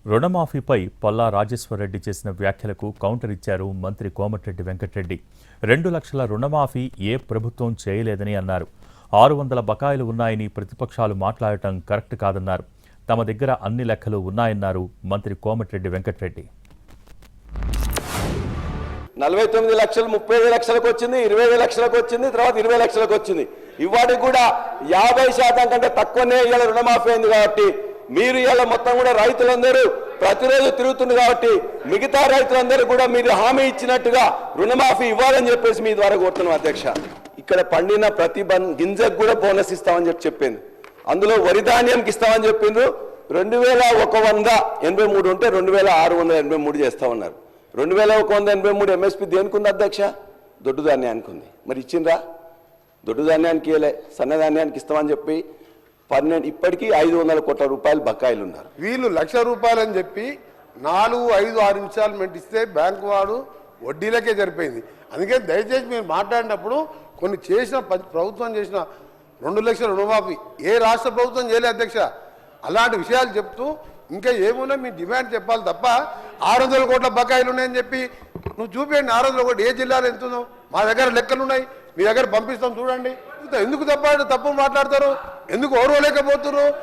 రుణమాఫీపై పల్లా రాజేశ్వరరెడ్డి చేసిన వ్యాఖ్యలకు కౌంటర్ ఇచ్చారు మంత్రి కోమటిరెడ్డి వెంకటరెడ్డి. 2 లక్షల రుణమాఫీ ఏ ప్రభుత్వం చేయలేదని అన్నారు. 600 బకాయిలు ఉన్నాయని ప్రతిపక్షాలు మాట్లాడటం కరెక్ట్ కాదన్నారు. తమ దగ్గర అన్ని లెక్కలు ఉన్నాయన్నారు మంత్రి కోమటిరెడ్డి వెంకటరెడ్డి. 49 లక్షలు 35 లక్షలకు వచ్చింది, 25 లక్షలకు వచ్చింది, తర్వాత 20 లక్షలకు వచ్చింది. ఇవాటికి కూడా 50% కంటే తక్కువనే ఇవాళ రుణమాఫీ అయింది. కాబట్టి మీరు ఇవాళ మొత్తం కూడా రైతులందరూ ప్రతిరోజు తిరుగుతుంది కాబట్టి మిగతా రైతులందరూ కూడా మీరు హామీ ఇచ్చినట్టుగా రుణమాఫీ ఇవ్వాలని చెప్పేసి మీ ద్వారా కోరుతున్నాం అధ్యక్ష. ఇక్కడ పండిన ప్రతి గింజకు కూడా బోనస్ ఇస్తామని చెప్పింది. అందులో వరి ధాన్యంకి ఇస్తామని చెప్పిండ్రు. 2183 ఉంటే 2683 చేస్తామన్నారు. 2183 ఎంఎస్పీ దేనికి ఉంది అధ్యక్ష? దొడ్డు ధాన్యానికి ఉంది. మరి ఇచ్చిండ్రా? దొడ్డు ధాన్యానికి ఇవ్వలే, సన్నధాన్యానికి ఇస్తామని చెప్పి 12 ఇప్పటికీ 500 కోట్ల రూపాయలు బకాయిలు ఉన్నారు. వీళ్ళు 1 లక్ష రూపాయలు అని చెప్పి 4, 5, 6 ఇన్స్టాల్మెంట్ ఇస్తే బ్యాంకు వాడు వడ్డీలకే సరిపోయింది. అందుకని దయచేసి మీరు మాట్లాడినప్పుడు కొన్ని చేసిన ప్రభుత్వం చేసిన 2 లక్షల రుణమాఫీ ఏ రాష్ట్ర ప్రభుత్వం చేయలేదు అధ్యక్ష. అలాంటి విషయాలు చెప్తూ ఇంకా ఏమున్నా మీ డిమాండ్ చెప్పాలి తప్ప 600 కోట్ల బకాయిలు ఉన్నాయని చెప్పి నువ్వు చూపించండి. 600 కోట్లు ఏ జిల్లాలో ఎంత ఉందో మా దగ్గర లెక్కలు ఉన్నాయి, మీ దగ్గర పంపిస్తాం చూడండి. ఎందుకు తప్పు మాట్లాడతారు? ఎందుకు ఓర్వలేకపోతున్నారు?